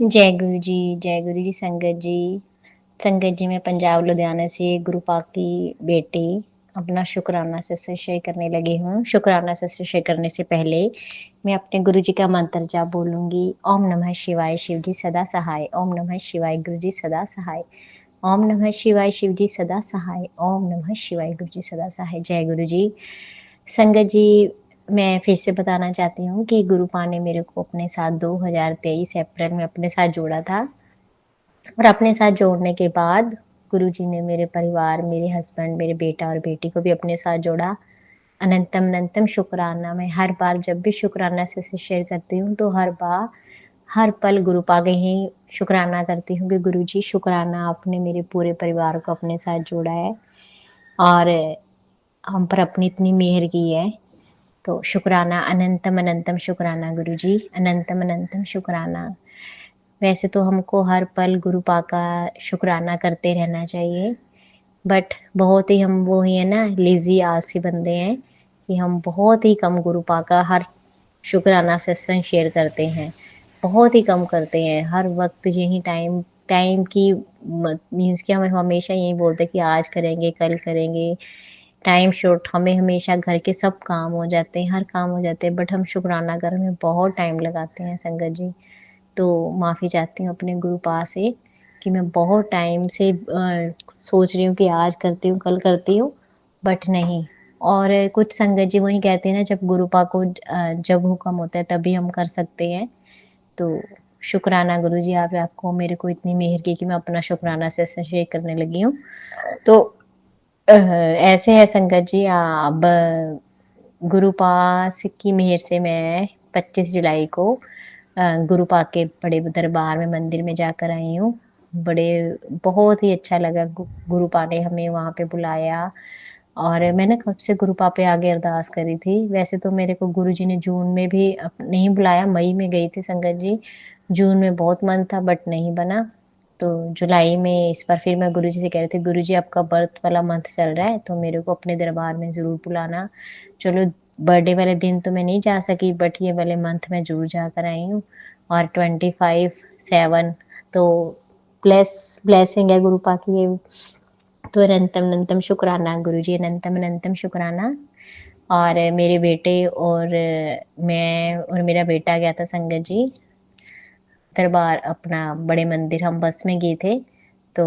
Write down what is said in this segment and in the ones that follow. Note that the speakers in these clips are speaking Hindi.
जय गुरु जी संगत जी। संगत जी, मैं पंजाब लुधियाना से गुरु पाक की बेटी अपना शुक्राना सत्संग शेयर करने लगी हूँ। शुक्राना सत्संग शेयर करने से पहले मैं अपने गुरु जी का मंत्र जाप बोलूंगी। ओम नमः शिवाय, शिव जी सदा सहाय। ओम नमः शिवाय, गुरु जी सदा सहाय। ओम नमः शिवाय, शिव जी सदा सहाय। ओम नमः शिवाय, गुरु जी सदा सहाय। जय गुरु जी। संगत जी, मैं फिर से बताना चाहती हूँ कि गुरु पा ने मेरे को अपने साथ 2023 अप्रैल में अपने साथ जोड़ा था। और अपने साथ जोड़ने के बाद गुरुजी ने मेरे परिवार, मेरे हस्बैंड, मेरे बेटा और बेटी को भी अपने साथ जोड़ा। अनंतम अनंतम शुक्राना। मैं हर बार जब भी शुक्राना से शेयर करती हूँ तो हर बार हर पल गुरु पागे ही शुक्राना करती हूँ कि गुरु जी शुक्राना, आपने मेरे पूरे परिवार को अपने साथ जोड़ा है और हम पर अपनी इतनी मेहर की है। तो शुक्राना, अनंतम अनंतम शुक्राना गुरु जी, अनंतम अनंतम शुक्राना। वैसे तो हमको हर पल गुरु पा का शुक्राना करते रहना चाहिए, बट बहुत ही हम वो ही है ना, लेजी आलसी बंदे हैं कि हम बहुत ही कम गुरु पा का हर शुक्राना सत्संग शेयर करते हैं। बहुत ही कम करते हैं। हर वक्त यही टाइम टाइम की मीन्स कि हम हमेशा यही बोलते हैं कि आज करेंगे, कल करेंगे। टाइम शॉर्ट, हमें हमेशा घर के सब काम हो जाते हैं, हर काम हो जाते हैं, बट हम शुक्राना करने में बहुत टाइम लगाते हैं संगत जी। तो माफ़ी चाहती हूँ अपने गुरु पा से कि मैं बहुत टाइम से सोच रही हूँ कि आज करती हूँ, कल करती हूँ, बट नहीं। और कुछ संगत जी वही कहते हैं ना, जब गुरु पा को जब हुक्म होता है तभी हम कर सकते हैं। तो शुक्राना गुरु जी, आप आपको मेरे को इतनी मेहर की कि मैं अपना शुक्राना से शेयर करने लगी हूँ। तो ऐसे है संगत जी। अब गुरु पास की मेहर से मैं 25 जुलाई को गुरु पाक के बड़े दरबार में मंदिर में जाकर आई हूँ। बड़े बहुत ही अच्छा लगा। गुरु पा ने हमें वहाँ पे बुलाया और मैंने कब से गुरु पा पे आगे अरदास करी थी। वैसे तो मेरे को गुरु जी ने जून में भी नहीं बुलाया, मई में गई थी संगत जी। जून में बहुत मन था बट नहीं बना। तो जुलाई में इस बार फिर मैं गुरु जी से कह रही थी, गुरु जी आपका बर्थ वाला मंथ चल रहा है तो मेरे को अपने दरबार में ज़रूर बुलाना। चलो, बर्थडे वाले दिन तो मैं नहीं जा सकी बट ये वाले मंथ में जरूर जाकर आई हूँ। और 25/7 तो ब्लेसिंग है गुरु पा की ये। तो अनंतम अनंतम शुक्राना गुरु जी, अनंतम अनंतम शुक्राना। और मेरे बेटे और मैं और मेरा बेटा गया था संगत जी दरबार अपना बड़े मंदिर। हम बस में गए थे तो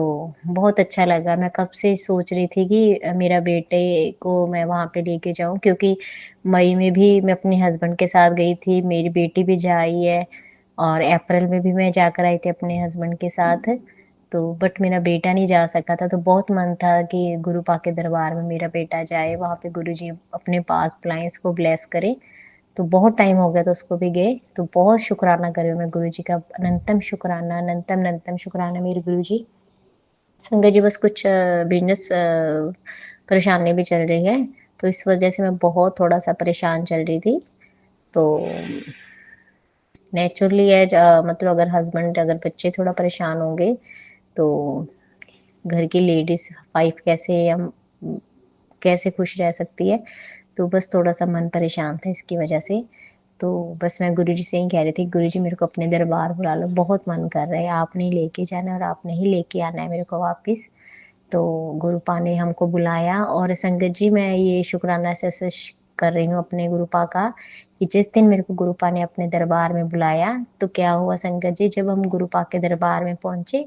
बहुत अच्छा लगा। मैं कब से सोच रही थी कि मेरा बेटे को मैं वहाँ पे लेके जाऊँ, क्योंकि मई में भी मैं अपने हस्बैंड के साथ गई थी, मेरी बेटी भी जा आई है। और अप्रैल में भी मैं जाकर आई थी अपने हस्बैंड के साथ। तो बट मेरा बेटा नहीं जा सका था, तो बहुत मन था कि गुरु पा के दरबार में मेरा बेटा जाए, वहाँ पे गुरु जी अपने पास बुलाएं, इसको ब्लेस करें। तो बहुत टाइम हो गया तो उसको भी गए। तो बहुत शुक्राना करे मैं गुरु जी का, अनंतम शुक्राना, अनंतम अनंतम शुक्राना मेरे गुरु जी। संगत जी, बस कुछ बिजनेस परेशानी भी चल रही है, तो इस वजह से मैं बहुत थोड़ा सा परेशान चल रही थी। तो नेचुरली है, मतलब अगर हस्बैंड अगर बच्चे थोड़ा परेशान होंगे तो घर की लेडीज वाइफ कैसे हम कैसे खुश रह सकती है। तो बस थोड़ा सा मन परेशान था इसकी वजह से। तो बस मैं गुरु जी से ही कह रही थी, गुरु जी मेरे को अपने दरबार बुला लो, बहुत मन कर रहा है, आपने ही लेके जाना और आपने ही लेके आना है मेरे को वापस। तो गुरुपा ने हमको बुलाया। और संगत जी, मैं ये शुक्राना से कर रही हूँ अपने गुरुपा का कि जिस दिन मेरे को गुरुपा ने अपने दरबार में बुलाया तो क्या हुआ संगत जी, जब हम गुरुपा के दरबार में पहुंचे,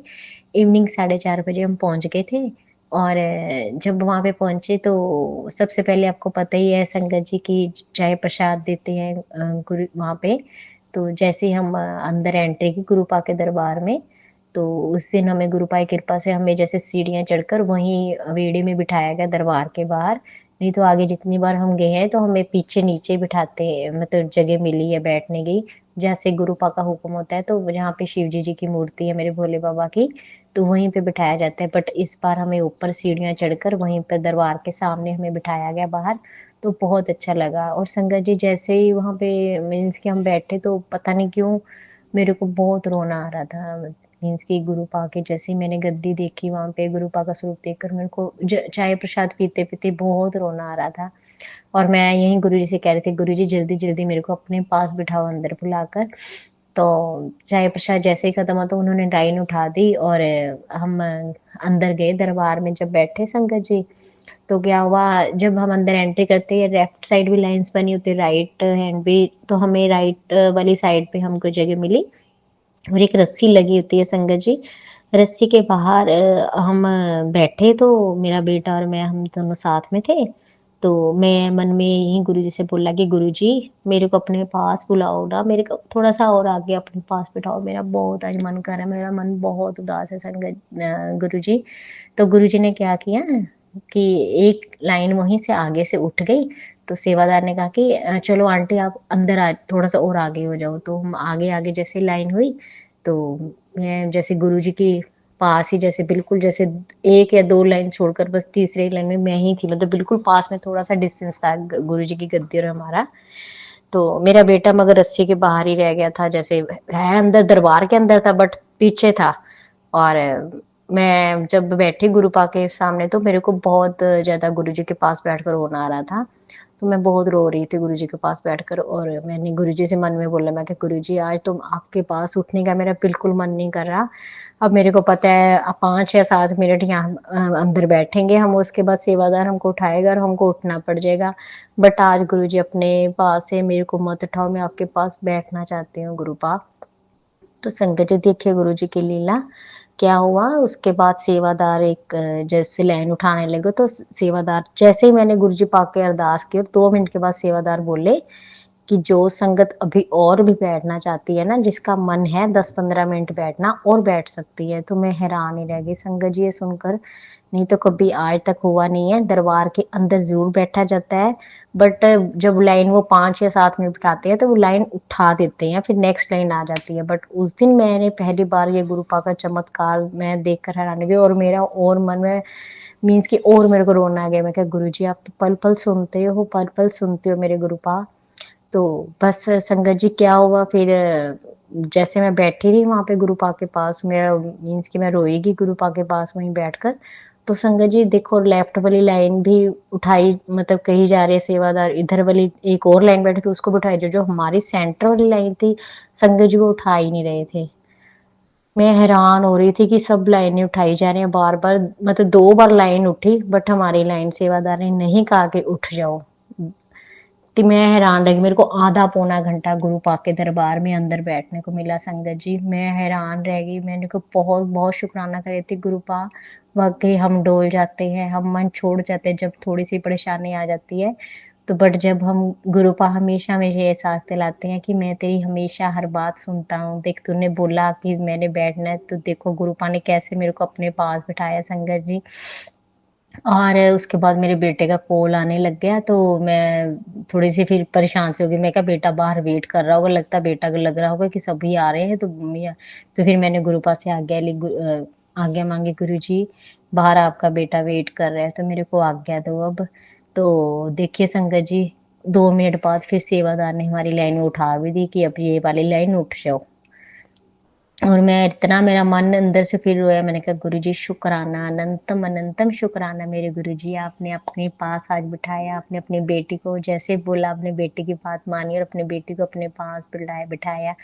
इवनिंग 4:30 बजे हम पहुंच गए थे। और जब वहाँ पे पहुंचे तो सबसे पहले आपको पता ही है संगत जी की चाय प्रसाद देते हैं गुरु वहाँ पे। तो जैसे ही हम अंदर एंट्री की गुरुपा के दरबार में, तो उस दिन हमें गुरुपा की कृपा से हमें जैसे सीढ़ियाँ चढ़कर वहीं वेड़ी में बिठाया गया दरबार के बाहर। नहीं तो आगे जितनी बार हम गए हैं तो हमें पीछे नीचे बिठाते, मतलब जगह मिली है बैठने की। जैसे गुरुपा का हुक्म होता है तो जहाँ पे शिव जी की मूर्ति है मेरे भोले बाबा की, तो वहीं पे बिठाया जाता है। बट इस बार हमें ऊपर सीढ़ियाँ चढ़कर वहीं पर दरबार के सामने हमें बिठाया गया बाहर। तो बहुत अच्छा लगा। और संगत जी, जैसे ही वहाँ पे मीन्स कि हम बैठे तो पता नहीं क्यों मेरे को बहुत रोना आ रहा था। मीन्स कि गुरु पा के जैसे ही मैंने गद्दी देखी वहां पे गुरु पा का स्वरूप देखकर मेरे को चाय प्रसाद पीते पीते बहुत रोना आ रहा था। और मैं यही गुरु जी से कह रही थी, गुरु जी जल्दी जल्दी मेरे को अपने पास बिठाओ अंदर बुलाकर। तो चाय प्रसाद जैसे ही खत्म हुआ तो उन्होंने लाइन उठा दी और हम अंदर गए दरबार में। जब बैठे संगत जी, तो क्या हुआ, जब हम अंदर एंट्री करते हैं लेफ्ट साइड भी लाइंस बनी होती है, राइट हैंड भी, तो हमें राइट वाली साइड पे हमको जगह मिली और एक रस्सी लगी होती है संगत जी। रस्सी के बाहर हम बैठे, तो मेरा बेटा और मैं हम दोनों साथ में थे। तो मैं मन में यही गुरु जी से बोला कि गुरु जी मेरे को अपने पास बुलाओ ना, मेरे को थोड़ा सा और आगे अपने पास बिठाओ, मेरा बहुत आज मन कर रहा है, मेरा मन बहुत उदास है संगत गुरु जी। तो गुरु जी ने क्या किया कि एक लाइन वहीं से आगे से उठ गई। तो सेवादार ने कहा कि चलो आंटी आप अंदर आ, थोड़ा सा और आगे हो जाओ। तो हम आगे आगे जैसे लाइन हुई, तो मैं जैसे गुरु जी के पास ही, जैसे बिल्कुल जैसे एक या दो लाइन छोड़कर बस तीसरे लाइन में मैं ही थी, मतलब बिल्कुल पास में, थोड़ा सा डिस्टेंस था गुरु जी की गद्दी और हमारा। तो मेरा बेटा मगर रस्सी के बाहर ही रह गया था, जैसे है अंदर दरबार के अंदर था बट पीछे था। और मैं जब बैठी गुरुपा के सामने तो मेरे को बहुत ज्यादा गुरु जी के पास बैठकर रोना आ रहा था। तो मैं बहुत रो रही थी गुरु जी के पास बैठकर, और मैंने गुरु जी से मन में बोला, मैं कि गुरु जी आज तो आपके पास उठने का मेरा बिल्कुल मन नहीं कर रहा। अब मेरे को पता है अब 5 या 7 मिनट यहाँ अंदर बैठेंगे हम, उसके बाद सेवादार हमको उठाएगा और हमको उठना पड़ जाएगा। बट आज गुरु जी अपने पास है, मेरे को मत उठाओ, मैं आपके पास बैठना चाहती हूँ गुरुपा। तो संगत जी देखिए गुरु जी की लीला क्या हुआ। उसके बाद सेवादार एक जैसे लाइन उठाने लगे, तो सेवादार जैसे ही मैंने गुरु जी पाक के अरदास की और 2 मिनट के बाद सेवादार बोले कि जो संगत अभी और भी बैठना चाहती है ना, जिसका मन है 10-15 मिनट बैठना और बैठ सकती है। तो मैं हैरान ही रह गई संगत जी ये सुनकर, नहीं तो कभी आज तक हुआ नहीं है। दरबार के अंदर जरूर बैठा जाता है, बट जब लाइन वो 5 या 7 मिनट बिठाते हैं तो वो लाइन उठा देते हैं, फिर नेक्स्ट लाइन आ जाती है। बट उस दिन मैंने पहली बार ये गुरुपा का चमत्कार मैं देखकर हैरान हो गई, और मेरा और मन में मीन्स कि और मेरे को रोना आ गया। मैं क्या गुरु जी आप तो पल पल सुनते हो, पल पल सुनते हो मेरे गुरुपा। तो बस संगत जी क्या हुआ फिर, जैसे मैं बैठी रही वहां पे गुरुपा के पास, मेरा मीन्स कि मैं रोएगी गुरुपा के पास वहीं बैठकर। तो संगत जी देखो लेफ्ट वाली लाइन भी उठाई, मतलब कही जा रही है सेवादार इधर वाली एक और लाइन बैठी तो उसको भी उठाई, जो जो हमारी सेंटर वाली लाइन थी संगत जी वो उठा ही नहीं रहे थे। मैं हैरान हो रही थी कि सब लाइनें उठाई जा रही हैं बार बार, मतलब 2 बार लाइन उठी बट हमारी लाइन सेवादार ने नहीं कहा कि उठ जाओ। तो मैं हैरान रह गई, मेरे को आधा पौना घंटा गुरु पाक के दरबार में अंदर बैठने को मिला संगत जी। मैं हैरान रह गई, मैंने को बहुत बहुत शुक्राना कर रही थी गुरु पा। वाकई हम डोल जाते हैं, हम मन छोड़ जाते हैं जब थोड़ी सी परेशानी आ जाती है। तो बट जब हम गुरु पा हमेशा मुझे एहसास दिलाते हैं कि मैं तेरी हमेशा हर बात सुनता हूँ। देख तूने बोला कि मैंने बैठना है, तो देखो गुरु पा ने कैसे मेरे को अपने पास बिठाया संगत जी। और उसके बाद मेरे बेटे का कॉल आने लग गया, तो मैं थोड़ी सी फिर परेशान से हो गई। मैं क्या बेटा बाहर वेट कर रहा होगा, लगता बेटा को लग रहा होगा कि सभी आ रहे हैं तो मम्मी तो फिर मैंने गुरु पास से आज्ञा मांगी, गुरु जी बाहर आपका बेटा वेट कर रहा है तो मेरे को आज्ञा दो अब। तो देखिए संगत जी 2 मिनट बाद फिर सेवादार ने हमारी लाइन उठा भी दी कि अब ये वाली लाइन उठ जाओ। और मैं इतना मेरा मन अंदर से फील हुआ, मैंने कहा गुरु जी शुक्राना, अनंतम अनंतम शुक्राना मेरे गुरु जी, आपने अपने पास आज बिठाया। आपने अपनी बेटी को जैसे बोला, अपने बेटी की बात मानी और अपने बेटी को अपने पास बिठाया बिठाया।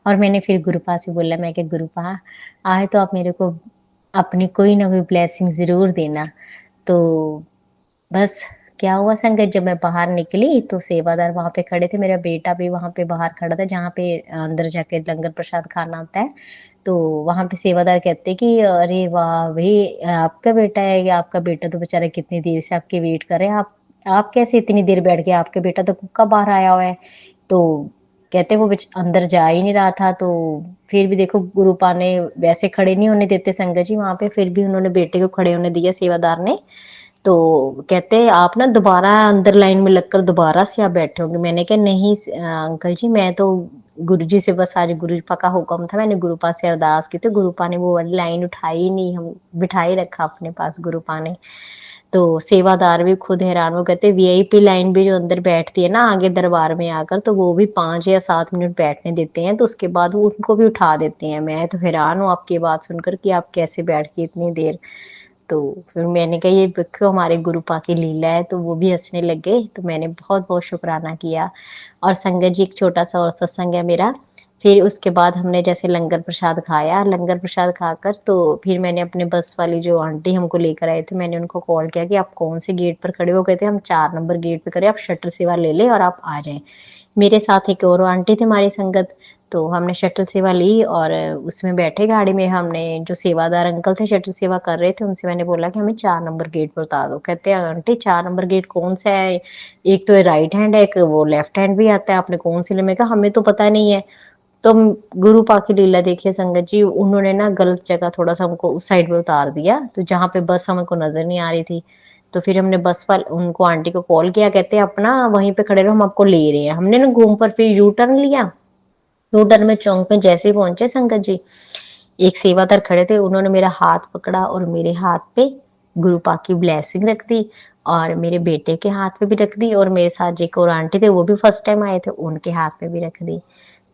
और मैंने फिर गुरुपा से बोला, मैं क्या गुरुपा आए तो आप मेरे को अपनी कोई ना कोई ब्लेसिंग जरूर देना। तो बस क्या हुआ संगत, जब मैं बाहर निकली तो सेवादार वहां पे खड़े थे, मेरा बेटा भी वहां पे बाहर खड़ा था जहाँ पे अंदर जाके लंगर प्रसाद खाना होता है। तो वहां पे सेवादार कहते कि अरे वाह भाई आपका बेटा है, या आपका बेटा तो बेचारा कितनी देर से आपके वेट कर रहे हैं, आप कैसे इतनी देर बैठ गए, आपके बेटा तो कब बाहर आया हुआ है। तो कहते वो अंदर जा ही नहीं रहा था। तो फिर भी देखो गुरुपा ने वैसे खड़े नहीं होने देते संगत जी वहां पे, फिर भी उन्होंने बेटे को खड़े होने दिया सेवादार ने। तो कहते आप ना दोबारा अंदर लाइन में लगकर दोबारा से आप बैठे होंगे। मैंने कहा नहीं अंकल जी मैं तो गुरु जी से बस आज गुरुपा का हुक्म था, मैंने गुरुपा से अरदास की, तो गुरुपा ने वो वाली लाइन उठाई ही नहीं, हम बिठाई रखा अपने पास गुरुपा ने। तो सेवादार भी खुद हैरान, वो कहते वीआईपी लाइन भी जो अंदर बैठती है ना आगे दरबार में आकर, तो वो भी 5 या 7 मिनट बैठने देते हैं, तो उसके बाद वो उनको भी उठा देते हैं। मैं तो हैरान हूँ आपकी बात सुनकर कि आप कैसे बैठ के इतनी देर। तो फिर मैंने कहा ये देखो हमारे गुरुपा की लीला है, तो वो भी हंसने लग गए। तो मैंने बहुत बहुत शुक्राना किया। और संगत जी एक छोटा सा और सत्संग है मेरा, फिर उसके बाद हमने जैसे लंगर प्रसाद खाया, लंगर प्रसाद खाकर तो फिर मैंने अपने बस वाली जो आंटी हमको लेकर आए थे, मैंने उनको कॉल किया कि आप कौन से गेट पर खड़े हो। गए थे हम 4 नंबर गेट पे खड़े, आप शटल सेवा ले ले और आप आ जाएं। मेरे साथ एक और आंटी थे हमारी संगत, तो हमने शटल सेवा ली और उसमें बैठे गाड़ी में। हमने जो सेवादार अंकल थे शटल सेवा कर रहे थे, उनसे मैंने बोला कि हमें 4 नंबर गेट पर उतार दो। कहते हैं आंटी 4 नंबर गेट कौन सा है, एक तो राइट हैंड है, एक वो लेफ्ट हैंड भी आता है, आपने कौन सी ले। मैं कहा हमें तो पता नहीं है। तो गुरु पाकी लीला देखिए संगत जी, उन्होंने ना गलत जगह थोड़ा सा हमको उस साइड पे उतार दिया, तो जहाँ पे बस हमको नजर नहीं आ रही थी। तो फिर हमने बस वाले उनको आंटी को कॉल किया, कहते हैं अपना वहीं पे खड़े रहो, हम आपको ले रहे हैं। हमने ना घूम पर फिर यू टर्न लिया। यू टर्न में चौक में जैसे ही पहुंचे संगत जी, एक सेवादार खड़े थे, उन्होंने मेरा हाथ पकड़ा और मेरे हाथ पे गुरु पाक की ब्लेसिंग रख दी, और मेरे बेटे के हाथ पे भी रख दी, और मेरे साथ एक और आंटी थे वो भी फर्स्ट टाइम आए थे, उनके हाथ पे भी रख दी।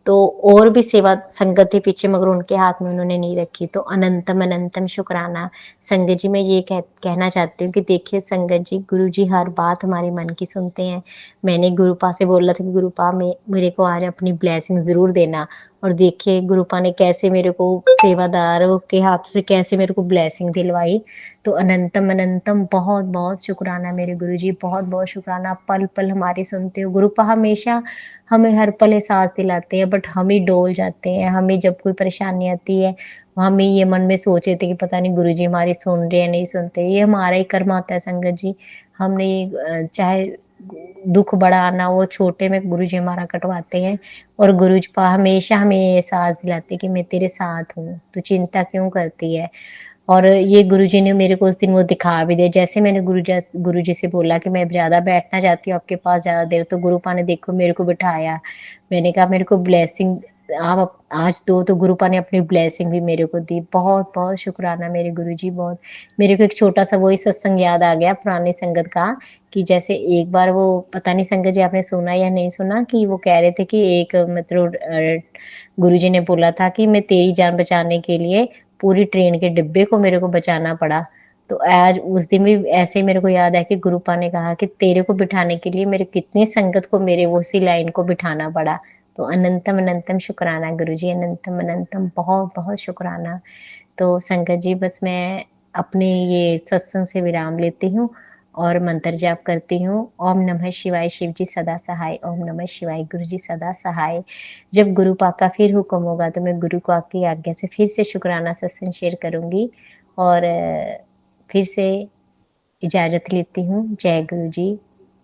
तो और भी सेवा संगत थी पीछे, मगर उनके हाथ में उन्होंने नहीं रखी। तो अनंतम अनंतम शुक्राना संगत जी। मैं ये कहना चाहती हूँ कि देखिए संगत जी, गुरु जी हर बात हमारे मन की सुनते हैं। मैंने गुरुपा से बोला था कि गुरुपा मेरे को आज अपनी ब्लेसिंग जरूर देना, और देखिए गुरुपा ने कैसे मेरे को सेवादारों के हाथ से कैसे मेरे को ब्लेसिंग दिलवाई। तो अनंतम अनंतम बहुत बहुत शुक्राना मेरे गुरु जी, बहुत बहुत शुक्राना। पल पल हमारी सुनते हो गुरुपा, हमेशा हमें हर पल एहसास दिलाते हैं, बट हम ही डोल जाते हैं। हमें जब कोई परेशानी आती है, हमें ये मन में सोच रहे थे कि पता नहीं गुरुजी हमारी सुन रहे हैं नहीं सुनते। ये हमारा ही कर्म आता है संगत जी। हमने चाहे दुख बड़ा आना वो छोटे में गुरुजी हमारा कटवाते हैं, और गुरुजी पा हमेशा हमें ये एहसास दिलाते हैं कि मैं तेरे साथ हूँ, तू चिंता क्यों करती है। और ये गुरुजी ने मेरे को उस दिन वो दिखा भी दिया। जैसे मैंने गुरुजी से बोला कि मैं ज्यादा बैठना चाहती हूँ आपके पास ज्यादा देर, तो गुरुपा ने देखो मेरे को बिठाया। मैंने कहा मेरे को ब्लेसिंग आप आज दो, तो गुरुपा ने अपनी ब्लेसिंग भी मेरे को दी। बहुत बहुत शुक्राना मेरे गुरुजी, बहुत। मेरे को एक छोटा सा वही सत्संग याद आ गया पुरानी संगत का, कि जैसे एक बार वो पता नहीं संगत जी आपने सुना या नहीं सुना, कि वो कह रहे थे कि एक मतलब गुरुजी ने बोला था कि मैं तेरी जान बचाने के लिए पूरी ट्रेन के डिब्बे को मेरे को बचाना पड़ा। तो आज उस दिन भी ऐसे ही मेरे को याद है कि गुरुपा ने कहा कि तेरे को बिठाने के लिए मेरे कितनी संगत को मेरे वो सी लाइन को बिठाना पड़ा। तो अनंतम अनंतम शुक्राना गुरुजी, अनंतम अनंतम बहुत बहुत शुक्राना। तो संगत जी बस मैं अपने ये सत्संग से विराम लेती हूँ और मंत्र जाप करती हूँ। ओम नमः शिवाय, शिव जी सदा सहाय। ओम नमः शिवाय, गुरु जी सदा सहाय। जब गुरु पाक का फिर हुक्म होगा तो मैं गुरु पाक की आज्ञा से फिर से शुक्राना सत्संग शेयर करूंगी, और फिर से इजाजत लेती हूँ। जय गुरु जी,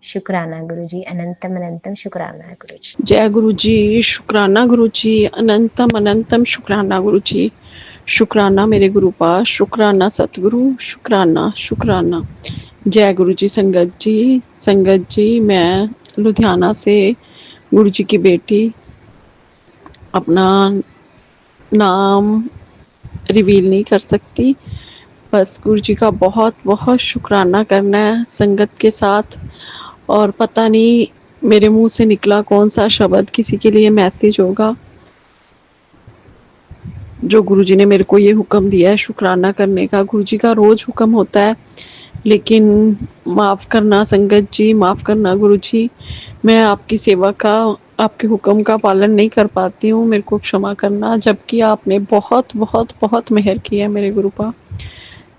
शुक्राना गुरु जी, अनंतम अनंतम शुक्राना गुरु जी। जय गुरु जी, शुक्राना गुरु जी, अनंतम अनंतम शुक्राना गुरु जी। शुक्राना मेरे गुरुपा, शुक्राना सतगुरु, शुक्राना शुक्राना। जय गुरु जी। संगत जी मैं लुधियाना से गुरु जी की बेटी, अपना नाम रिवील नहीं कर सकती, बस गुरु जी का बहुत बहुत शुक्राना करना है संगत के साथ। और पता नहीं मेरे मुंह से निकला कौन सा शब्द किसी के लिए मैसेज होगा, जो गुरुजी ने मेरे को ये हुक्म दिया है शुक्राना करने का। गुरुजी का रोज हुक्म होता है, लेकिन माफ़ करना संगत जी, माफ़ करना गुरुजी, मैं आपकी सेवा का, आपके हुक्म का पालन नहीं कर पाती हूँ, मेरे को क्षमा करना। जबकि आपने बहुत बहुत बहुत मेहर की है मेरे गुरुपा।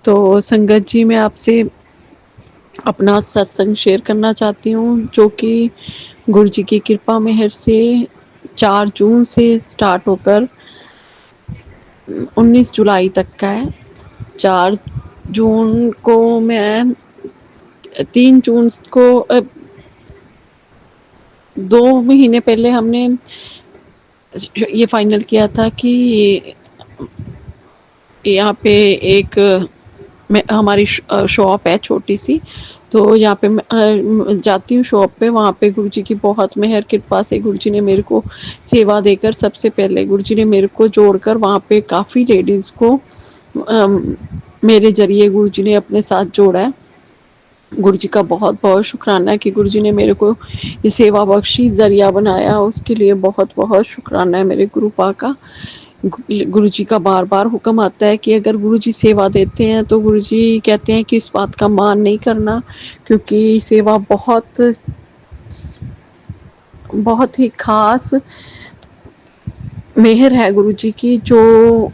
तो संगत जी मैं आपसे अपना सत्संग शेयर करना चाहती हूँ, जो कि गुरु जी की कृपा मेहर से 4 जून से स्टार्ट होकर 19 जुलाई तक का है। 4 जून को मैं 3 जून को 2 महीने पहले हमने ये फाइनल किया था कि यहाँ पे एक हमारी शॉप है छोटी सी, तो यहाँ पे मैं जाती हूँ शॉप पे। वहाँ पे गुरुजी की बहुत मेहर कृपा से गुरुजी ने मेरे को सेवा देकर, सबसे पहले गुरुजी ने मेरे को जोड़कर वहाँ पे काफ़ी लेडीज़ को मेरे जरिए गुरुजी ने अपने साथ जोड़ा है। गुरुजी का बहुत बहुत शुक्राना है कि गुरुजी ने मेरे को ये सेवा बख्शी, जरिया बनाया, उसके लिए बहुत बहुत शुक्राना है मेरे गुरुपा का। गुरुजी का बार बार हुक्म आता है कि अगर गुरुजी सेवा देते हैं तो गुरुजी कहते हैं कि इस बात का मान नहीं करना, क्योंकि सेवा बहुत ही खास मेहर है गुरु जी की, जो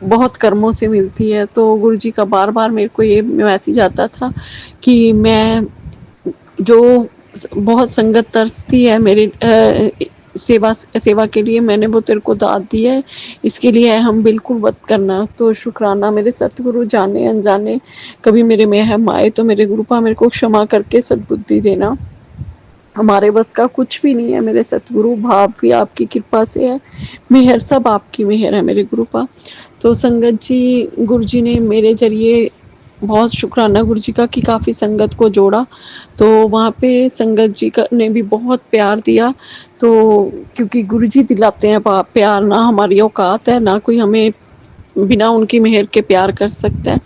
बहुत कर्मों से मिलती है। तो गुरु जी का बार बार मेरे को ये मैसेज आता था कि मैं जो बहुत संगत तरसती है मेरे सेवा सेवा के लिए, मैंने वो तेरे को दाद दी है, इसके लिए हम बिल्कुल मत करना। तो शुक्राना मेरे सतगुरु, जाने अनजाने कभी मेरे में हम आए तो मेरे गुरुपा मेरे को क्षमा करके सद्बुद्धि देना। हमारे बस का कुछ भी नहीं है मेरे सतगुरु, भाव भी आपकी कृपा से है, मेहर सब आपकी मेहर है मेरे गुरुपा। तो संगत जी, गुरु जी ने मेरे जरिए बहुत शुक्राना गुरु जी का कि काफ़ी संगत को जोड़ा। तो वहाँ पे संगत जी का ने भी बहुत प्यार दिया। तो क्योंकि गुरु जी दिलाते हैं प्यार, ना हमारी औकात है, ना कोई हमें बिना उनकी मेहर के प्यार कर सकता है।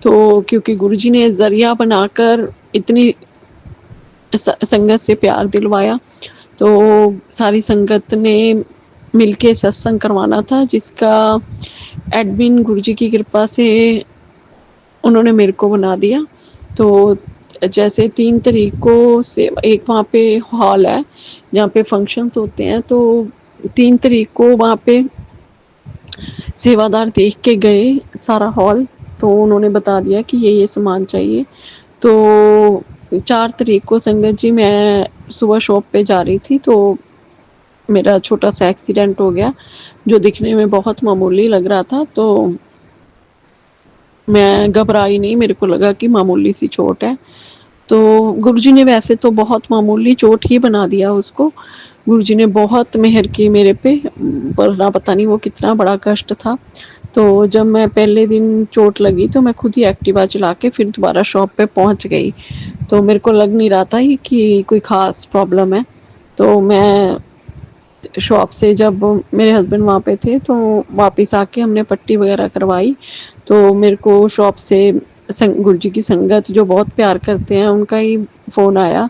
तो क्योंकि गुरु जी ने जरिया बनाकर इतनी संगत से प्यार दिलवाया, तो सारी संगत ने मिलके सत्संग करवाना था, जिसका एडमिन गुरुजी की कृपा से उन्होंने मेरे को बना दिया। तो जैसे 3 तारीख को से एक वहाँ पे हॉल है जहाँ पे फंक्शंस होते हैं, तो 3 तारीख को वहाँ पे सेवादार देख के गए सारा हॉल, तो उन्होंने बता दिया कि ये सामान चाहिए। तो 4 तारीख को संगत जी मैं सुबह शॉप पे जा रही थी, तो मेरा छोटा सा एक्सीडेंट हो गया, जो दिखने में बहुत मामूली लग रहा था। तो मैं घबराई नहीं, मेरे को लगा कि मामूली सी चोट है। तो गुरुजी ने वैसे तो बहुत मामूली चोट ही बना दिया उसको। गुरुजी ने बहुत मेहर की मेरे पे, वरना पता नहीं वो कितना बड़ा कष्ट था। तो जब मैं पहले दिन चोट लगी तो मैं खुद ही एक्टिवा चला के फिर दोबारा शॉप पे पहुंच गई। तो मेरे को लग नहीं रहा था कि कोई ख़ास प्रॉब्लम है। तो मैं शॉप से, जब मेरे हस्बैंड वहाँ पे थे, तो वापस आके हमने पट्टी वगैरह करवाई। तो मेरे को शॉप से गुरु जी की संगत जो बहुत प्यार करते हैं उनका ही फ़ोन आया।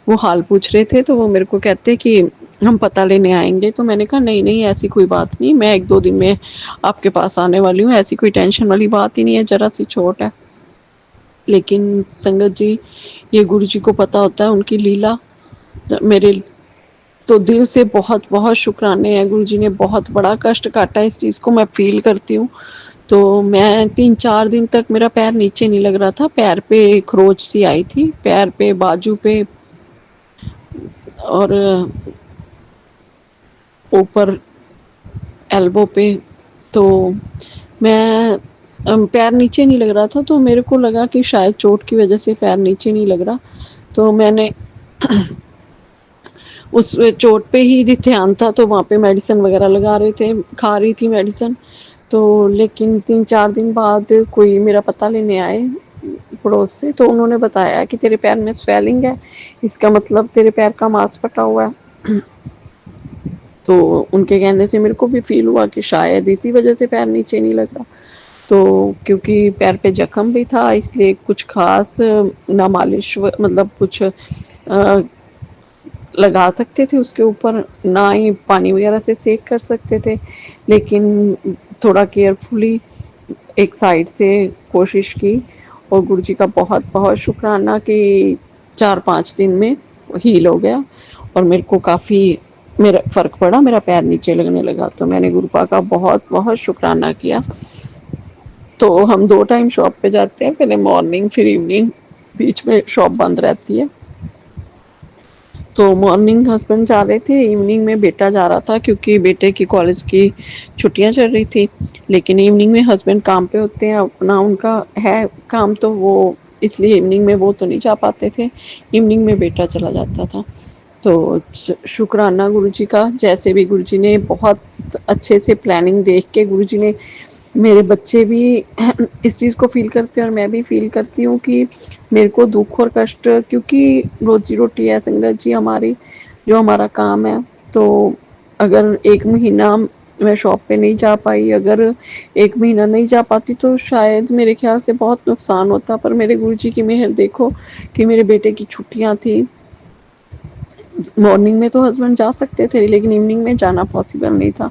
वो हाल पूछ रहे थे, तो वो मेरे को कहते कि हम पता लेने आएंगे। तो मैंने कहा नहीं नहीं, ऐसी कोई बात नहीं, मैं 1-2 दिन में आपके पास आने वाली हूँ, ऐसी कोई टेंशन वाली बात ही नहीं है, ज़रा सी चोट है। लेकिन संगत जी, ये गुरु जी को पता होता है उनकी लीला। मेरे तो दिल से बहुत बहुत शुक्राने हैं, गुरु जी ने बहुत बड़ा कष्ट काटा, इस चीज़ को मैं फील करती हूँ। तो मैं 3-4 दिन तक मेरा पैर नीचे नहीं लग रहा था, पैर पे खरोच सी आई थी, पैर पे, बाजू पे और ऊपर एल्बो पे। तो मैं पैर नीचे नहीं लग रहा था, तो मेरे को लगा कि शायद चोट की वजह से पैर नीचे नहीं लग रहा। तो मैंने उस चोट पे ही ध्यान था, तो वहाँ पे मेडिसिन वगैरह लगा रहे थे, खा रही थी मेडिसिन। तो लेकिन 3-4 दिन बाद कोई मेरा पता लेने आए पड़ोस से, तो उन्होंने बताया कि तेरे पैर में स्वेलिंग है, इसका मतलब तेरे पैर का मांस फटा हुआ है। तो उनके कहने से मेरे को भी फील हुआ कि शायद इसी वजह से पैर नीचे नहीं लग रहा। तो क्योंकि पैर पे जख्म भी था, इसलिए कुछ खास ना मालिश मतलब कुछ लगा सकते थे उसके ऊपर, ना ही पानी वगैरह से सेक कर सकते थे। लेकिन थोड़ा केयरफुली एक साइड से कोशिश की, और गुरु जी का बहुत बहुत शुक्राना कि 4-5 दिन में हील हो गया और मेरे को काफ़ी मेरा फ़र्क पड़ा, मेरा पैर नीचे लगने लगा। तो मैंने गुरुपा का बहुत बहुत शुक्राना किया। तो हम 2 टाइम शॉप पे जाते हैं, पहले मॉर्निंग फिर इवनिंग, बीच में शॉप बंद रहती है। तो मॉर्निंग हस्बैंड जा रहे थे, इवनिंग में बेटा जा रहा था, क्योंकि बेटे की कॉलेज की छुट्टियां चल रही थी। लेकिन इवनिंग में हस्बैंड काम पे होते हैं, अपना उनका है काम, तो वो इसलिए इवनिंग में वो तो नहीं जा पाते थे, इवनिंग में बेटा चला जाता था। तो शुक्राना गुरुजी का, जैसे भी गुरुजी ने बहुत अच्छे से प्लानिंग देख के, गुरुजी ने, मेरे बच्चे भी इस चीज़ को फील करते हैं और मैं भी फील करती हूँ कि मेरे को दुख और कष्ट, क्योंकि रोजी रोटी है संगत जी हमारी, जो हमारा काम है। तो अगर 1 महीना मैं शॉप पे नहीं जा पाई, अगर 1 महीना नहीं जा पाती, तो शायद मेरे ख्याल से बहुत नुकसान होता। पर मेरे गुरुजी की मेहर देखो कि मेरे बेटे की छुट्टियां थी, मॉर्निंग में तो हस्बैंड जा सकते थे, लेकिन इवनिंग में जाना पॉसिबल नहीं था।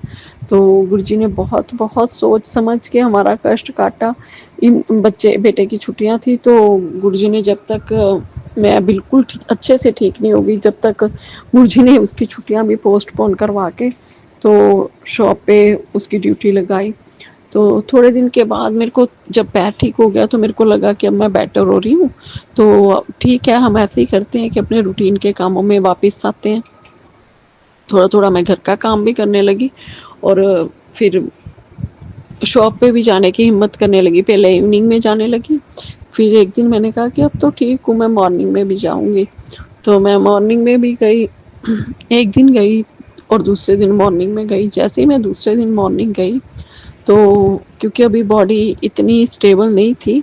तो गुरुजी ने बहुत बहुत सोच समझ के हमारा कष्ट काटा। इन बच्चे बेटे की छुट्टियां थी, तो गुरुजी ने, जब तक मैं बिल्कुल अच्छे से ठीक नहीं होगी, जब तक गुरुजी ने उसकी छुट्टियां भी पोस्टपोन करवा के तो शॉप पे उसकी ड्यूटी लगाई। तो थोड़े दिन के बाद मेरे को जब पैर ठीक हो गया तो मेरे को लगा कि अब मैं बेटर हो रही हूँ, तो ठीक है हम ऐसे ही करते हैं कि अपने रूटीन के कामों में वापस आते हैं। थोड़ा थोड़ा मैं घर का काम भी करने लगी और फिर शॉप पे भी जाने की हिम्मत करने लगी। पहले इवनिंग में जाने लगी, फिर एक दिन मैंने कहा कि अब तो ठीक हूँ, मैं मॉर्निंग में भी जाऊँगी। तो मैं मॉर्निंग में भी गई, एक दिन गई और दूसरे दिन मॉर्निंग में गई। जैसे ही मैं दूसरे दिन मॉर्निंग गई तो क्योंकि अभी बॉडी इतनी स्टेबल नहीं थी,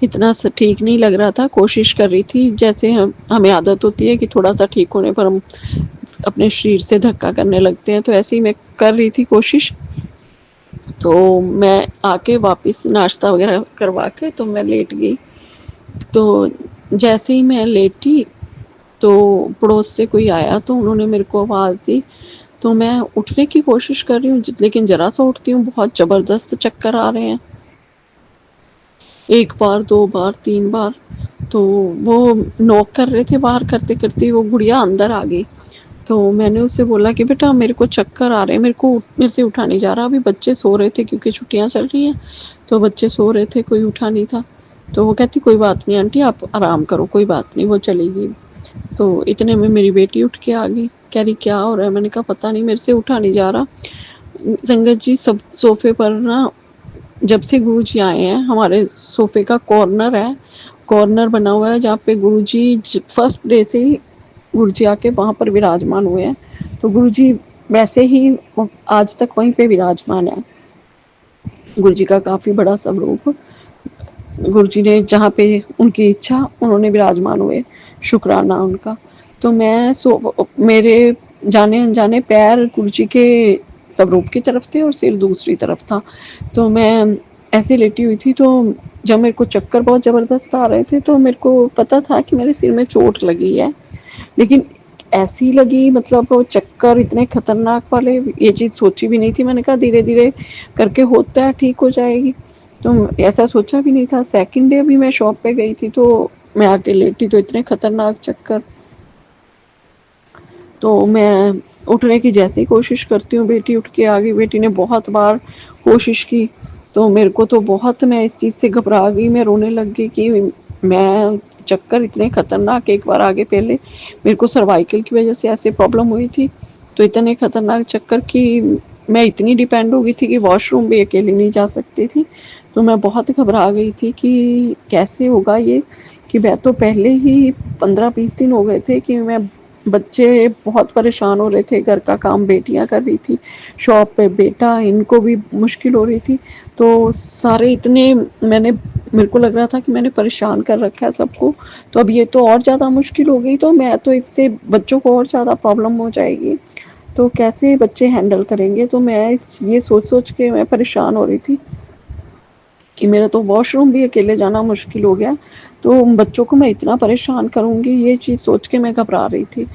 इतना ठीक नहीं लग रहा था, कोशिश कर रही थी जैसे हमें आदत होती है कि थोड़ा सा ठीक होने पर हम अपने शरीर से धक्का करने लगते हैं, तो ऐसे ही मैं कर रही थी कोशिश। तो मैं आके वापस नाश्ता वगैरह करवा के तो मैं लेट गई। तो जैसे ही मैं लेटी तो पड़ोस से कोई आया तो उन्होंने मेरे को आवाज़ दी। तो मैं उठने की कोशिश कर रही हूँ, लेकिन जरा सा उठती हूँ बहुत ज़बरदस्त चक्कर आ रहे हैं, एक बार दो बार तीन बार। तो वो नॉक कर रहे थे बाहर, करते करते वो गुड़िया अंदर आ गई। तो मैंने उससे बोला कि बेटा मेरे को चक्कर आ रहे हैं, मेरे से उठा नहीं जा रहा। अभी बच्चे सो रहे थे क्योंकि छुट्टियां चल रही हैं, तो बच्चे सो रहे थे, कोई उठा नहीं था। तो वो कहती कोई बात नहीं आंटी आप आराम करो, कोई बात नहीं, वो चली गई। तो इतने में मेरी बेटी उठ के आ गई, कह रही क्या हो रहा है। मैंने कहा पता नहीं, मेरे से उठा नहीं जा रहा। संगत जी सब सोफे पर ना, जब से गुरु जी आए हैं हमारे सोफे का कॉर्नर है, कॉर्नर बना हुआ है जहाँ पे गुरु जी फर्स्ट डे से ही गुरु जी आके वहाँ पर विराजमान हुए हैं। तो गुरु जी वैसे ही आज तक वहीं पे विराजमान है। गुरु जी का काफ़ी बड़ा स्वरूप, गुरु जी ने जहाँ पे उनकी इच्छा उन्होंने विराजमान हुए, शुक्राना उनका। तो मेरे जाने अनजाने पैर गुरु जी के स्वरूप की तरफ थे और सिर दूसरी तरफ था। तो मैं ऐसे लेटी हुई थी, तो जब मेरे को चक्कर बहुत ज़बरदस्त आ रहे थे तो मेरे को पता था कि मेरे सिर में चोट लगी है, लेकिन ऐसी लगी मतलब वो चक्कर इतने खतरनाक वाले, ये चीज़ सोची भी नहीं थी। मैंने कहा धीरे धीरे करके होता है, ठीक हो जाएगी। तो ऐसा सोचा भी नहीं था। सेकंड डे भी मैं शॉप पे गई थी तो मैं आके लेटी तो इतने खतरनाक चक्कर। तो मैं उठने की जैसे ही कोशिश करती हूँ बेटी उठ के आ गई। बेटी ने बहुत बार कोशिश की, तो मेरे को तो बहुत, मैं इस चीज़ से घबरा गई, मैं रोने लग गई कि मैं चक्कर इतने खतरनाक, एक बार आगे पहले मेरे को सर्वाइकल की वजह से ऐसे प्रॉब्लम हुई थी, तो इतने खतरनाक चक्कर कि मैं इतनी डिपेंड हो गई थी कि वॉशरूम भी अकेले नहीं जा सकती थी। तो मैं बहुत घबरा गई थी कि कैसे होगा ये, कि मैं तो पहले ही 15-20 दिन हो गए थे कि मैं, बच्चे बहुत परेशान हो रहे थे, घर का काम बेटियां कर रही थी, शॉप पे बेटा, इनको भी मुश्किल हो रही थी। तो सारे इतने, मेरे को लग रहा था कि मैंने परेशान कर रखा है सबको, तो अब ये तो और ज़्यादा मुश्किल हो गई, तो मैं तो इससे बच्चों को और ज़्यादा प्रॉब्लम हो जाएगी, तो कैसे बच्चे हैंडल करेंगे। तो मैं ये सोच सोच के मैं परेशान हो रही थी कि मेरा तो वॉशरूम भी अकेले जाना मुश्किल हो गया, तो बच्चों को मैं इतना परेशान करूँगी, ये चीज़ सोच के मैं घबरा रही थी।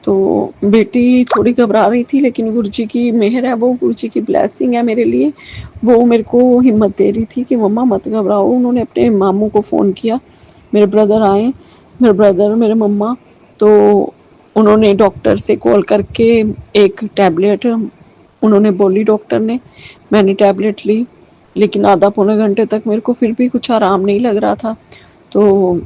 तो बेटी थोड़ी घबरा रही थी, लेकिन गुरु जी की मेहर है, वो गुरु जी की ब्लेसिंग है मेरे लिए, वो मेरे को हिम्मत दे रही थी कि मम्मा मत घबराओ। उन्होंने अपने मामू को फ़ोन किया, मेरे ब्रदर आए, मेरे ब्रदर मेरे मम्मा, तो उन्होंने डॉक्टर से कॉल करके एक टैबलेट उन्होंने बोली डॉक्टर ने, मैंने टैबलेट ली, लेकिन आधा पौने घंटे तक मेरे को फिर भी कुछ आराम नहीं लग रहा था। तो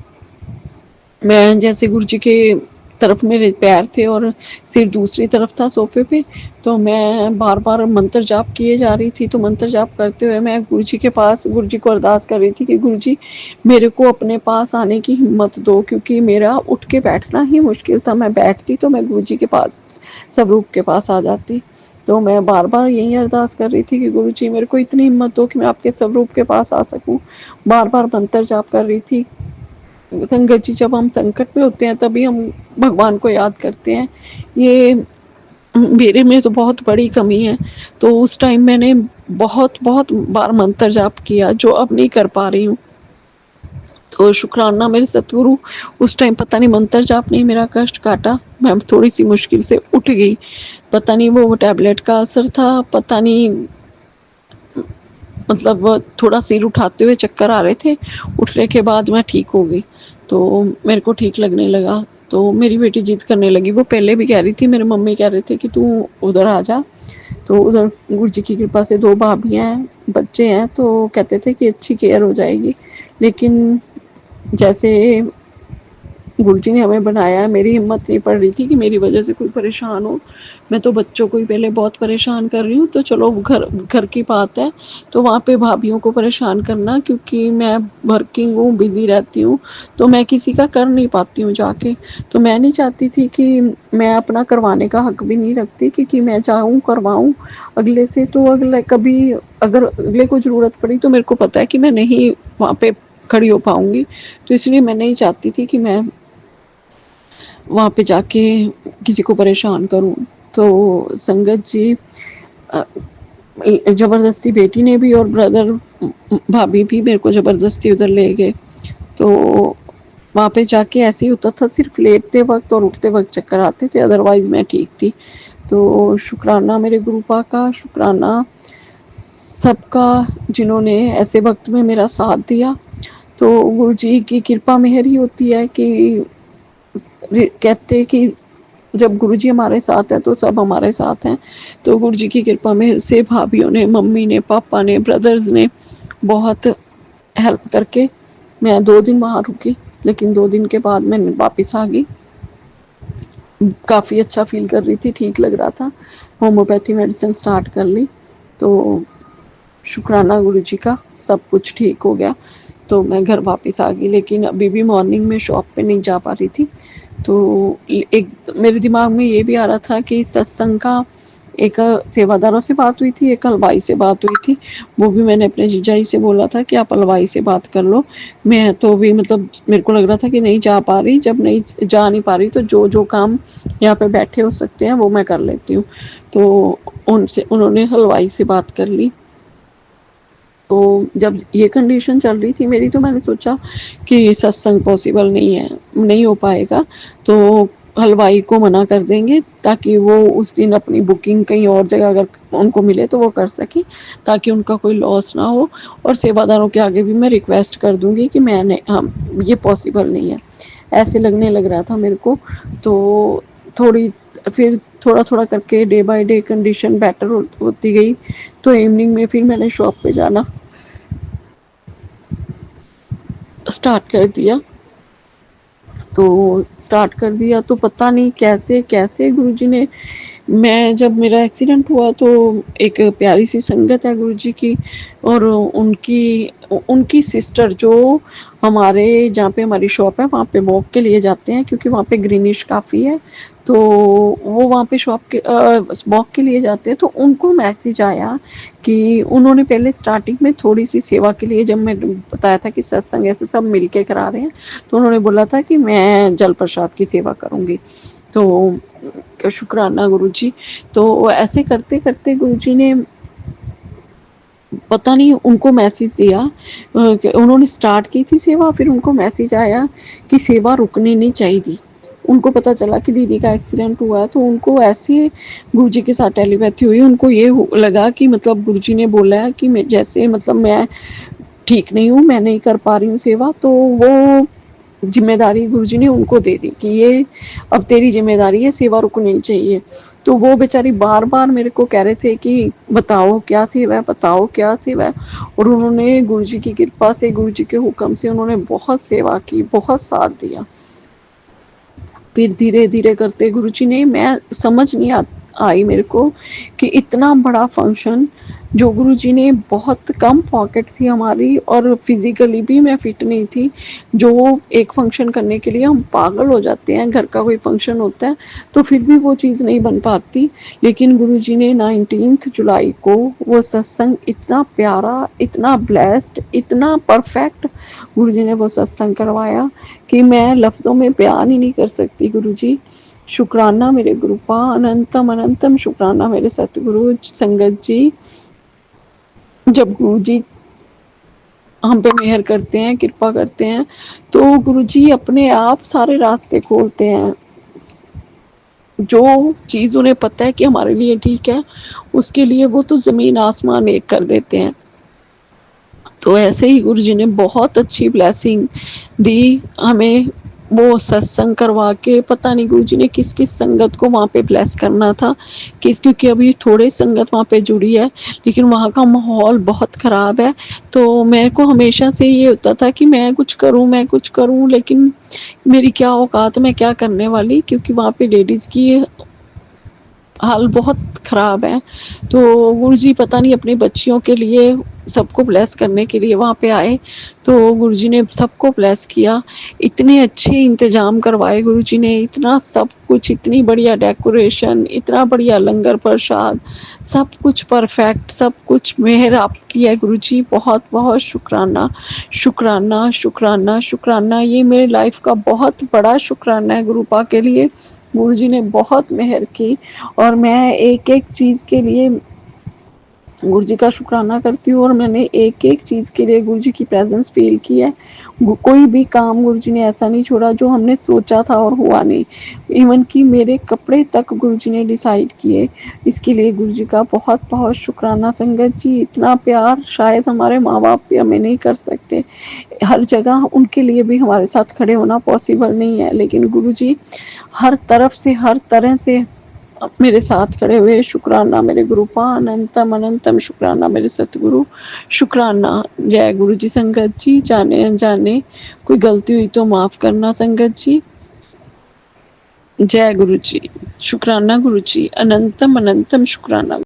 मैं जैसे गुरु जी के तरफ मेरे पैर थे और सिर दूसरी तरफ था सोफे पे, तो मैं बार बार मंत्र जाप किए जा रही थी। तो मंत्र जाप करते हुए मैं गुरु जी के पास, गुरु जी को अरदास कर रही थी कि गुरु जी मेरे को अपने पास आने की हिम्मत दो, क्योंकि मेरा उठ के बैठना ही मुश्किल था। मैं बैठती तो मैं गुरु जी के पास, स्वरूप के पास आ जाती। तो मैं बार बार यही अरदास कर रही थी कि गुरु जी मेरे को इतनी हिम्मत दो कि मैं आपके स्वरूप के पास आ सकूं। बार बार मंत्र जाप कर रही थी। संगत जी जब हम संकट में होते हैं तभी हम भगवान को याद करते हैं, ये मेरे में तो बहुत बड़ी कमी है। तो उस टाइम मैंने बहुत बहुत बार मंत्र जाप किया, जो अब नहीं कर पा रही हूँ। तो शुक्राना मेरे सतगुरु, उस टाइम पता नहीं मंत्र जाप ने मेरा कष्ट काटा, मैं थोड़ी सी मुश्किल से उठ गई। पता नहीं वो टैबलेट का असर था, पता नहीं, मतलब थोड़ा सिर उठाते हुए चक्कर आ रहे थे, उठने के बाद मैं ठीक हो गई, तो मेरे को ठीक लगने लगा। तो मेरी बेटी जिद करने लगी, वो पहले भी कह रही थी, मेरे मम्मी कह रहे थे कि तू उधर आ जा। तो उधर गुरु जी की कृपा से 2 भाभियाँ हैं, बच्चे हैं, तो कहते थे कि अच्छी केयर हो जाएगी। लेकिन जैसे गुरुजी ने हमें बनाया है, मेरी हिम्मत नहीं पड़ रही थी कि मेरी वजह से कोई परेशान हो। मैं तो बच्चों को ही पहले बहुत परेशान कर रही हूँ, तो चलो घर घर की बात है, तो वहाँ पे भाभीियों को परेशान करना, क्योंकि मैं वर्किंग हूँ, बिजी रहती हूँ, तो मैं किसी का कर नहीं पाती हूँ जाके। तो मैं नहीं चाहती थी कि मैं अपना करवाने का हक भी नहीं रखती, क्योंकि मैं चाहूँ करवाऊँ अगले से, तो अगले कभी अगर अगले को ज़रूरत पड़ी तो मेरे को पता है कि मैं नहीं वहाँ पे खड़ी हो पाऊंगी। तो इसलिए मैं नहीं चाहती थी कि मैं वहाँ पे जाके किसी को परेशान करूँ। तो संगत जी ज़बरदस्ती बेटी ने भी और ब्रदर भाभी भी मेरे को ज़बरदस्ती उधर ले गए। तो वहाँ पे जाके ऐसे ही होता था, सिर्फ लेटते वक्त और उठते वक्त चक्कर आते थे, अदरवाइज़ मैं ठीक थी। तो शुक्राना मेरे गुरुपा का, शुक्राना सबका जिन्होंने ऐसे वक्त में मेरा साथ दिया। तो गुरु जी की कृपा मेहर ही होती है कि कहते कि जब गुरुजी हमारे साथ हैं तो सब हमारे साथ हैं। तो गुरुजी की कृपा में से भाभीियों ने, मम्मी ने, पापा ने, ब्रदर्स ने बहुत हेल्प करके मैं 2 दिन वहाँ रुकी, लेकिन 2 दिन के बाद मैं वापस आ गई। काफ़ी अच्छा फील कर रही थी, ठीक लग रहा था, होम्योपैथी मेडिसिन स्टार्ट कर ली। तो शुक्राना गुरुजी का, सब कुछ ठीक हो गया। तो मैं घर वापस आ गई, लेकिन अभी भी मॉर्निंग में शॉप पे नहीं जा पा रही थी। तो एक मेरे दिमाग में ये भी आ रहा था कि सत्संग का एक सेवादारों से बात हुई थी, एक हलवाई से बात हुई थी। वो भी मैंने अपने जीजाजी से बोला था कि आप हलवाई से बात कर लो। मैं तो भी मतलब मेरे को लग रहा था कि नहीं जा पा रही, जब नहीं जा नहीं पा रही तो जो जो काम यहाँ पे बैठे हो सकते हैं वो मैं कर लेती हूँ। तो उन्होंने हलवाई से बात कर ली। तो जब ये कंडीशन चल रही थी मेरी, तो मैंने सोचा कि सत्संग पॉसिबल नहीं है, नहीं हो पाएगा, तो हलवाई को मना कर देंगे, ताकि वो उस दिन अपनी बुकिंग कहीं और जगह अगर उनको मिले तो वो कर सके, ताकि उनका कोई लॉस ना हो। और सेवादारों के आगे भी मैं रिक्वेस्ट कर दूंगी कि मैंने हम ये पॉसिबल नहीं है, ऐसे लगने लग रहा था मेरे को। तो थोड़ी फिर थोड़ा थोड़ा करके day by day condition better होती गई। तो इवनिंग में फिर मैंने शॉप पे जाना स्टार्ट कर दिया। तो स्टार्ट कर दिया तो पता नहीं कैसे कैसे गुरुजी ने, मैं जब मेरा एक्सीडेंट हुआ तो एक प्यारी सी संगत है गुरुजी की, और उनकी उनकी सिस्टर जो हमारे जहाँ पे हमारी शॉप है वहाँ पे वॉक के लिए जाते हैं, क्योंकि वहाँ पे ग्रीनिश काफ़ी है। तो वो वहाँ पे शॉप के वॉक के लिए जाते हैं। तो उनको मैसेज आया कि उन्होंने पहले स्टार्टिंग में थोड़ी सी सेवा के लिए, जब मैं बताया था कि सत्संग ऐसे सब मिलके करा रहे हैं, तो उन्होंने बोला था कि मैं जल प्रसाद की सेवा करूँगी। तो शुक्राना गुरुजी। तो ऐसे करते करते गुरुजी ने पता नहीं उनको मैसेज दिया, उन्होंने स्टार्ट की थी सेवा, फिर उनको मैसेज आया कि सेवा रुकनी नहीं चाहिए। उनको पता चला कि दीदी का एक्सीडेंट हुआ है, तो उनको ऐसे गुरुजी के साथ टेलीपैथी हुई। उनको ये लगा कि मतलब गुरुजी ने बोला है कि मैं जैसे मतलब मैं ठीक नहीं हूँ, मैं नहीं कर पा रही हूँ सेवा, तो वो जिम्मेदारी गुरुजी ने उनको दे दी कि ये अब तेरी जिम्मेदारी है, सेवा रुकनी चाहिए। तो वो बेचारी बार बार मेरे को कह रहे थे कि बताओ क्या सेवा है, बताओ क्या सेवा है। और उन्होंने गुरुजी की कृपा से, गुरुजी के हुक्म से उन्होंने बहुत सेवा की, बहुत साथ दिया। फिर धीरे धीरे करते गुरुजी ने, मैं समझ नहीं आई मेरे को कि इतना बड़ा फंक्शन जो गुरुजी ने, बहुत कम पॉकेट थी हमारी और फिजिकली भी मैं फिट नहीं थी। जो एक फंक्शन करने के लिए हम पागल हो जाते हैं, घर का कोई फंक्शन होता है तो फिर भी वो चीज़ नहीं बन पाती। लेकिन गुरुजी ने 19 जुलाई को वो सत्संग इतना प्यारा, इतना ब्लेस्ड, इतना परफेक्ट गुरुजी ने वो सत्संग करवाया कि मैं लफ्ज़ों में बयान ही नहीं कर सकती। गुरुजी शुक्राना मेरे गुरुपा, अनंतम अनंतम शुक्राना मेरे सतगुरु संगत जी। जब गुरुजी हम पे मेहर करते हैं, कृपा करते हैं, तो गुरुजी अपने आप सारे रास्ते खोलते हैं। जो चीज़ उन्हें पता है कि हमारे लिए ठीक है, उसके लिए वो तो ज़मीन आसमान एक कर देते हैं। तो ऐसे ही गुरुजी ने बहुत अच्छी ब्लेसिंग दी हमें। वो सत्संग करवा के पता नहीं गुरुजी ने किस किस संगत को वहाँ पे ब्लेस करना था, किस क्योंकि अभी थोड़े संगत वहाँ पे जुड़ी है, लेकिन वहाँ का माहौल बहुत ख़राब है। तो मेरे को हमेशा से ये होता था कि मैं कुछ करूँ, लेकिन मेरी क्या औकात, मैं क्या करने वाली, क्योंकि वहाँ पे लेडीज़ की हाल बहुत ख़राब है। तो गुरुजी पता नहीं अपनी बच्चियों के लिए सबको ब्लेस करने के लिए वहाँ पे आए, तो गुरुजी ने सबको ब्लेस किया। इतने अच्छे इंतज़ाम करवाए गुरुजी ने, इतना सब कुछ, इतनी बढ़िया डेकोरेशन, इतना बढ़िया लंगर प्रसाद, सब कुछ परफेक्ट, सब कुछ मेहर आपकी है गुरुजी। बहुत बहुत शुक्राना, शुक्राना, शुक्राना, शुक्राना। ये मेरी लाइफ का बहुत बड़ा शुक्राना है गुरुपा के लिए। गुरुजी ने बहुत मेहर की, और मैं एक एक चीज़ के लिए गुरुजी का शुक्राना करती हूँ, और मैंने एक एक चीज़ के लिए गुरुजी की प्रेजेंस फील की है। कोई भी काम गुरुजी ने ऐसा नहीं छोड़ा जो हमने सोचा था और हुआ नहीं। इवन कि मेरे कपड़े तक गुरुजी ने डिसाइड किए। इसके लिए गुरुजी का बहुत बहुत शुक्राना संगत जी। इतना प्यार शायद हमारे माँ बाप भी हमें नहीं कर सकते, हर जगह उनके लिए भी हमारे साथ खड़े होना पॉसिबल नहीं है, लेकिन गुरुजी हर तरफ से, हर तरह से मेरे साथ खड़े हुए। शुक्राना मेरे गुरुपा, अनंतम अनंतम शुक्राना मेरे सतगुरु, शुक्राना। जय गुरु जी। संगत जी, जाने अनजाने कोई गलती हुई तो माफ करना संगत जी। जय गुरु जी। शुक्राना गुरु जी, अनंतम अनंतम शुक्राना।